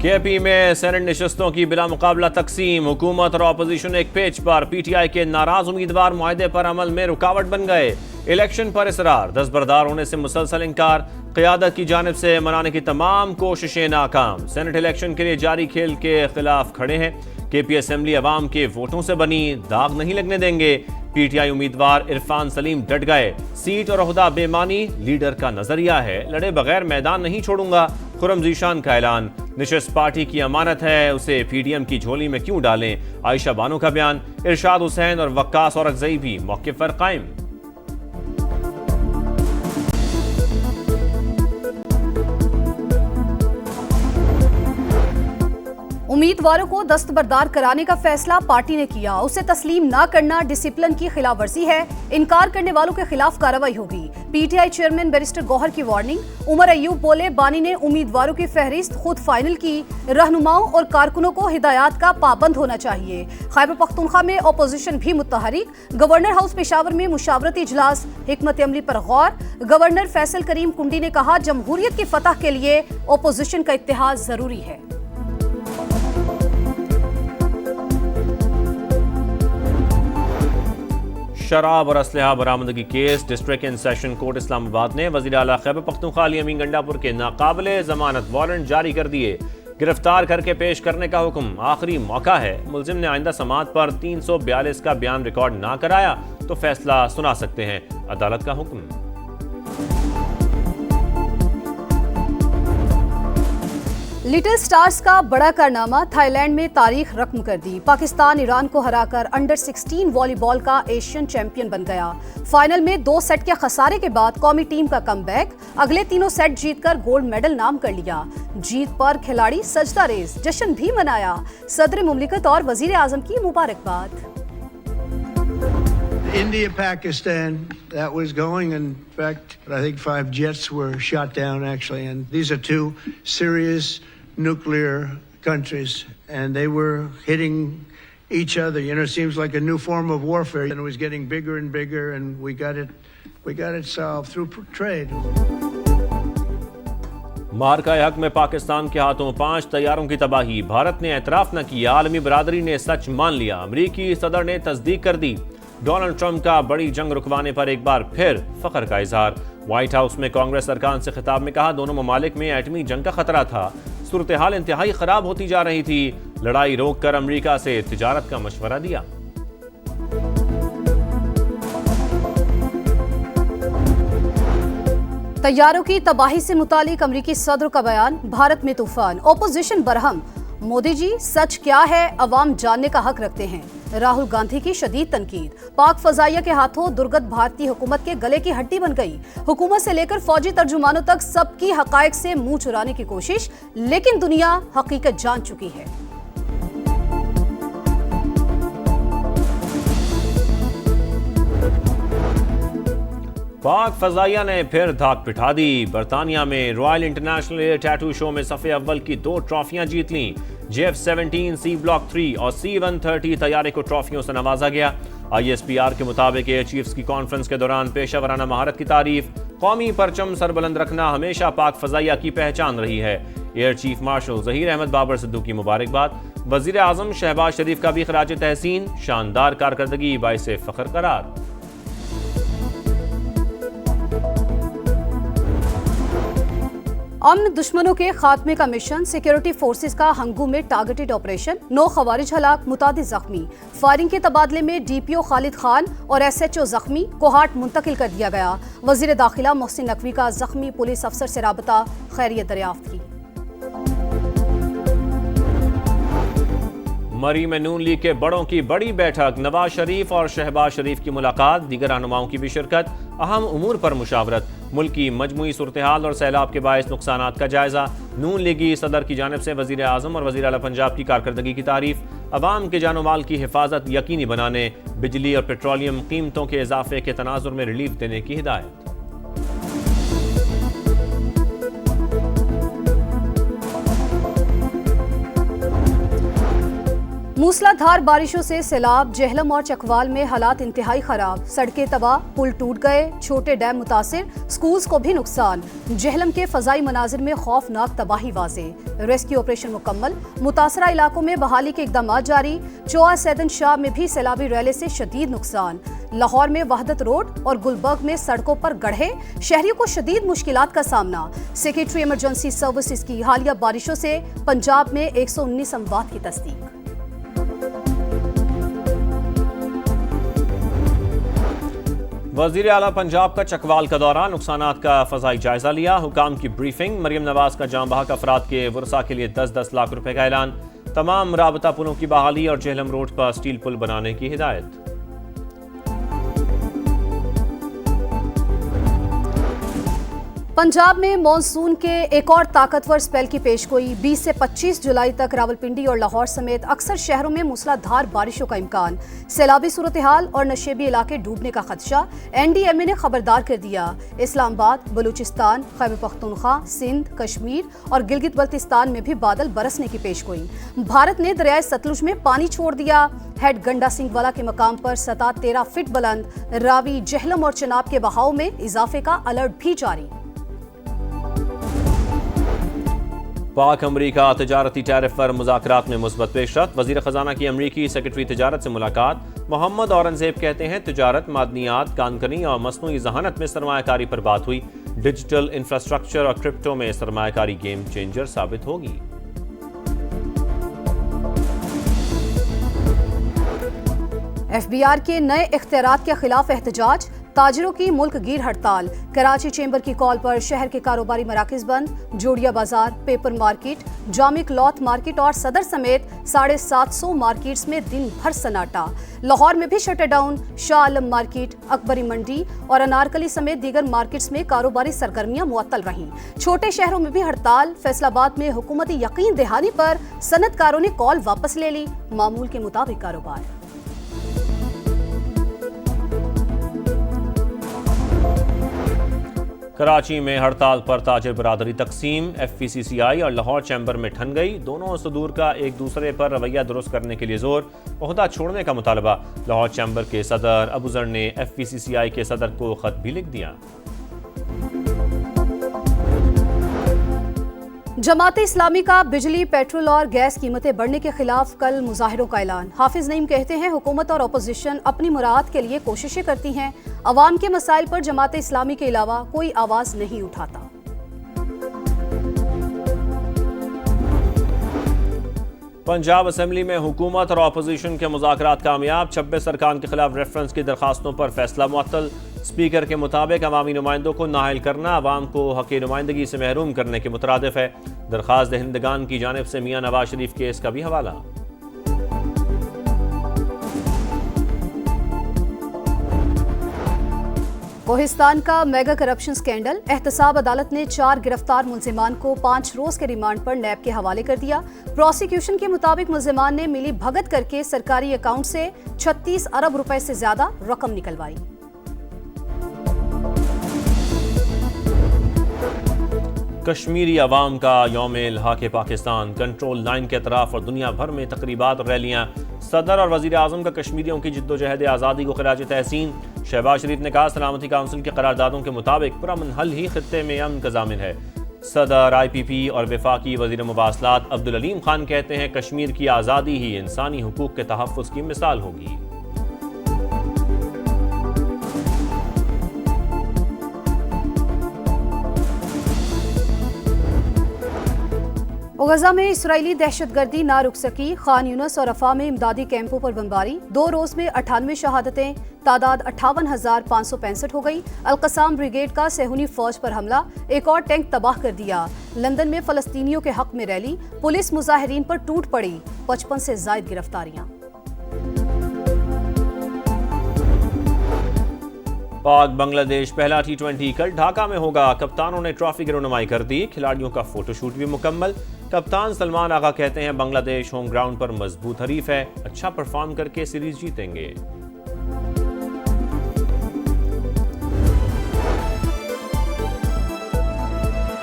KP में senate नशस्तों की बिला मुकाबला तकसीम, हुकूमत और अपोजिशन एक पेज पर। पीटीआई के नाराज उम्मीदवार मुआहदे पर अमल में रुकावट बन गए। इलेक्शन पर इसरार, दस्तबरदार होने से मुसलसल इंकार। क़यादत की जानिब से मनाने की तमाम कोशिशें नाकाम। सेनेट इलेक्शन के लिए जारी खेल के खिलाफ खड़े हैं। केपी असेंबली अवाम के वोटों से बनी, दाग नहीं लगने देंगे। पीटीआई उम्मीदवार इरफान सलीम डट गए। सीट और ओहदा बेमानी लीडर का नजरिया है, लड़े बगैर मैदान नहीं छोड़ूंगा। खुर्रम ज़ीशान का ऐलान, निशस्त पार्टी की अमानत है, उसे पीडीएम की झोली में क्यों डालें। आयशा बानो का बयान। इरशाद हुसैन और वक्कास औरकज़ई भी मौके पर कायम। उम्मीदवारों को दस्तबरदार कराने का फैसला पार्टी ने किया। उसे तस्लीम न करना डिसिप्लिन की खिलाफ वर्जी है। इनकार करने वालों के खिलाफ कार्रवाई होगी। पीटीआई चेयरमैन बैरिस्टर गौहर की वार्निंग। उमर अयूब बोले, बानी ने उम्मीदवारों की फहरिस्त खुद फाइनल की। रहनुमाओं और कारकुनों को हिदायत का पाबंद होना चाहिए। खैबर पख्तूनख्वा में अपोजिशन भी मुतहरिक। गवर्नर हाउस पेशावर में मुशावरती इजलास, हिकमत अमली पर गौर। गवर्नर फैसल करीम कुंडी ने कहा, जमहूरियत की फतह के लिए अपोजिशन का इत्तेहाद जरूरी है। शराब और असलहा बरामदगी case, district and session court Islamabad ने वज़ीर आला खैबर पख्तूनख्वा अली अमीन गंडापुर के नाकाबिले जमानत वारंट जारी कर दिए। गिरफ्तार करके पेश करने का हुक्म, आखिरी मौका है। मुलजिम ने आइंदा समात पर 342 का बयान रिकॉर्ड ना कराया तो फैसला सुना सकते हैं, अदालत का हुक्म। लिटिल स्टार्स का बड़ा कारनामा, थाईलैंड में तारीख रकम कर दी। पाकिस्तान ईरान को हराकर अंडर 16 वॉलीबॉल का एशियन चैंपियन बन गया। फाइनल में 2 सेट के खसारे के बाद कौमी टीम का कमबैक, अगले तीनों सेट जीतकर गोल्ड मेडल नाम कर लिया। जीत पर खिलाड़ी सजदा रेज, जश्न भी मनाया। सदर मुमलिकत और वजीर आजम की मुबारकबाद। India, Pakistan, that was going. In fact, I think 5 jets were shot down actually, and these are 2 serious nuclear countries, and they were hitting each other. You know, it seems like a new form of warfare, and it was getting bigger and bigger, and we got it solved through trade. मार्का हक में पाकिस्तान के हाथों 5 तैयारों की तबाही। भारत ने एतराफ न किया, आलमी बरादरी ने सच मान लिया। अमरीकी सदर ने तस्दीक कर दी। डोनाल्ड ट्रंप का बड़ी जंग रुकवाने पर एक बार फिर फख्र का इजहार। व्हाइट हाउस में कांग्रेस अरकान से खिताब में कहा, दोनों ममालिक में एटमी जंग का खतरा था। सूरत हाल इंतहाई खराब होती जा रही थी। लड़ाई रोककर अमेरिका से तिजारत का मशवरा दिया। तैयारों की तबाही से मुतालिक अमरीकी सदर का बयान, भारत में तूफान, ओपोजिशन बरहम। मोदी जी, सच क्या है अवाम जानने का हक रखते हैं। राहुल गांधी की शदीद तनकीद। पाक फजाइया के हाथों दुर्गत भारतीय हुकूमत के गले की हड्डी बन गई। हुकूमत से लेकर फौजी तर्जुमानों तक सबकी हकायक से मुंह चुराने की कोशिश, लेकिन दुनिया हकीकत जान चुकी है। पाक फजाइया ने फिर धाक पिठा दी। बरतानिया में royal international air tattoo show में सफ़े अव्वल की 2 ट्रॉफियां जीत लीं। JF-17 C Block 3 और C-130 तैयारे को ट्रॉफियों से नवाजा गया। ISPR के मुताबिक एयर चीफ्स की कॉन्फ्रेंस के दौरान पेशावराना महारत की तारीफ। कौमी परचम सरबुलंद रखना हमेशा पाक फजाइया की पहचान रही है। Air chief marshal Zaheer Ahmed Babar Sidhu की मुबारकबाद। वज़ीर आज़म शहबाज शरीफ का भी खराज तहसीन। शानदार कारकर्दगी बाइसे फ़ख्र करार। अमन दुश्मनों के खात्मे का मिशन, सिक्योरिटी फोर्सेस का हंगू में टारगेटेड ऑपरेशन। 9 खवारिज हलाक, मुतादिद जख्मी। फायरिंग के तबादले में DPO खालिद खान और SHO जख्मी, कोहाट मुंतकिल कर दिया गया। वजीर दाखिला मोहसिन नकवी का जख्मी पुलिस अफसर से राबता, खैरियत दरियाफ्त की। मरी में नून लीग के बड़ों की बड़ी बैठक, नवाज शरीफ और शहबाज शरीफ की मुलाकात, दीगर रहनुमाओं की भी शिरकत, अहम उमूर पर मुशावरत, मुल्क की मजमूई सूरत हाल और सैलाब के बायस नुकसानात का जायजा। नून लीगी सदर की जानिब से वजीर आज़म और वजीर आला पंजाब की कारकर्दगी की तारीफ। अवाम के जानो माल की हिफाजत यकीनी बनाने, बिजली और पेट्रोलियम कीमतों के इजाफे के तनाजुर में रिलीफ देने की हिदायत। मूसलाधार बारिशों से सैलाब, जेहलम और चकवाल में हालात इंतहाई खराब। सड़कें तबाह, पुल टूट गए, छोटे डैम मुतासिर, स्कूल्स को भी नुकसान। जेहलम के फजाई मनाजिर में खौफनाक तबाही वाजे। रेस्क्यू ऑपरेशन मुकम्मल, मुतासरा इलाकों में बहाली के इकदाम जारी। चोआ सैदन शाह में भी सैलाबी रैले से शदीद नुकसान। लाहौर में वहदत रोड और गुलबर्ग में सड़कों पर गड्ढे, शहरियों को शदीद मुश्किलात का सामना। सेक्रेटरी इमरजेंसी सर्विसेज की हालिया बारिशों से पंजाब में 119 अमवात की तस्दीक। वजीर आला पंजाब का चकवाल का दौरा, नुकसानात का फजाई जायजा लिया। हुकाम की ब्रीफिंग। मरियम नवाज का जाम बहक अफराद के वर्सा के लिए 10-10 लाख रुपए का ऐलान। तमाम राबता पुलों की बहाली और जेहलम रोड पर स्टील पुल बनाने की हिदायत। पंजाब में मॉनसून के एक और ताकतवर स्पेल की पेशगोई। 20 से 25 जुलाई तक रावलपिंडी और लाहौर समेत अक्सर शहरों में मूसलाधार बारिशों का इम्कान। सैलाबी सूरत हाल और नशेबी इलाके डूबने का खदशा। NDMA ने खबरदार कर दिया। इस्लामाबाद, बलूचिस्तान, खैबर पख्तूनख्वा, सिंध, कश्मीर और गिलगित बल्तिस्तान में भी बादल बरसने की पेशगोई। भारत ने दरियाए सतलुज में पानी छोड़ दिया। हेड गंडा सिंह वाला के मकाम पर सतह 13 फीट बुलंद। रावी, जेहलम और चनाब के बहाव में इजाफे का अलर्ट भी जारी। पाक अमरीका तजारती टैरिफ पर मुज़ाकरात में मुस्बत पेशरफ्त। वज़ीर ख़जाना की अमरीकी सेक्रेटरी तजारत से मुलाकात। मोहम्मद औरंगज़ेब कहते हैं तजारत, मादनियात, कानकनी और मसनूई ज़हानत में सरमायाकारी पर बात हुई। डिजिटल इंफ्रास्ट्रक्चर और क्रिप्टो में सरमायाकारी गेम चेंजर साबित होगी। FBR के नए इख्तियारात के खिलाफ एहतजाज। ताजिरों की मुल्क गिर हड़ताल। कराची चेंबर की कॉल पर शहर के कारोबारी मराकज बंद। जोड़िया बाजार, paper market, Jami cloth market और सदर समेत 750 मार्केट्स में दिन भर सन्नाटा। लाहौर में भी shutter down. Shah Alam market, Akbari मंडी और अनारकली समेत दीगर मार्केट्स में कारोबारी सरगर्मियां मुअत्तल रहीं। छोटे शहरों में भी हड़ताल। फैसलाबाद में हुकूमती यकीन दहानी पर सनतकारों ने कॉल वापस ले ली। मामूल के मुताबिक कारोबार। कराची में हड़ताल पर ताजिर बरादरी तकसीम। FVCCI और लाहौर चैम्बर में ठन गई। दोनों सदूर का एक दूसरे पर रवैया दुरुस्त करने के लिए जोर। ओहदा छोड़ने का मुतालबा। लाहौर चैम्बर के सदर अबूजर ने FVCCI के सदर को खत भी लिख दिया। जमात इस्लामी का बिजली, पेट्रोल और गैस कीमतें बढ़ने के खिलाफ कल मुजाहिरों का ऐलान। हाफिज नईम कहते हैं हुकूमत और अपोजिशन अपनी मुराद के लिए कोशिशें करती हैं। अवाम के मसाइल पर जमात इस्लामी के अलावा कोई आवाज नहीं उठाता। पंजाब असेंबली में हुकूमत और अपोजिशन के मुज़ाकरात कामयाब। 26 अरकान के खिलाफ रेफरेंस की दरखास्तों पर फैसला मुअत्तल। स्पीकर के मुताबिक अवामी नुमाइंदों को नाअहल करना अवाम को हक़ नुमाइंदगी से महरूम करने के मुतरादिफ है। दरखास्त दहिंदगान की जानिब से मियां नवाज शरीफ केस का भी हवाला। कोहिस्तान का मेगा करप्शन स्कैंडल। एहतसाब अदालत ने 4 गिरफ्तार मुलजिमान को 5 रोज के रिमांड पर नैब के हवाले कर दिया। प्रोसिक्यूशन के मुताबिक मुलजिमान ने मिली भगत करके सरकारी अकाउंट से 36 अरब रुपए से ज्यादा रकम निकलवाई। कश्मीरी अवाम का यौम इल्हाक़े पाकिस्तान। कंट्रोल लाइन के अतराफ और दुनिया भर में तकरीबात और रैलियां। सदर और वज़ीर आज़म का कश्मीरियों की जिद्दोजहद आज़ादी को खिराज तहसीन। शहबाज शरीफ ने कहा सलामती काउंसिल के करारदादों के मुताबिक पुरअमन हल ही खित्ते में अमन का ज़ामिन है। सदर, IPP और वफाकी वज़ीर मुवासलात अब्दुल अलीम खान कहते हैं कश्मीर की आज़ादी ही इंसानी हुकूक के तहफ़्फ़ुज़ की मिसाल होगी। गजा में इसराइली दहशतगर्दी ना रुक सकी। खान यूनस और रफा में इमदादी कैंपों पर बमबारी। 2 रोज में 98 शहादतें। तादाद 58,565 हो गई। अल-कसाम ब्रिगेड का सेहूनी फौज पर हमला। एक और टैंक तबाह कर दिया। लंदन में फलस्तीनियों के हक में रैली। पुलिस मुजाहिरीन पर टूट पड़ी। 55 से जायद गिरफ्तारियां। पाक बांग्लादेश पहला T20 कल ढाका में होगा। कप्तानों ने ट्रॉफी की रौनमाई कर दी। खिलाड़ियों का फोटोशूट भी मुकम्मल। कप्तान सलमान आगा कहते हैं बांग्लादेश होम ग्राउंड पर मजबूत हरीफ है। अच्छा परफॉर्म करके सीरीज जीतेंगे।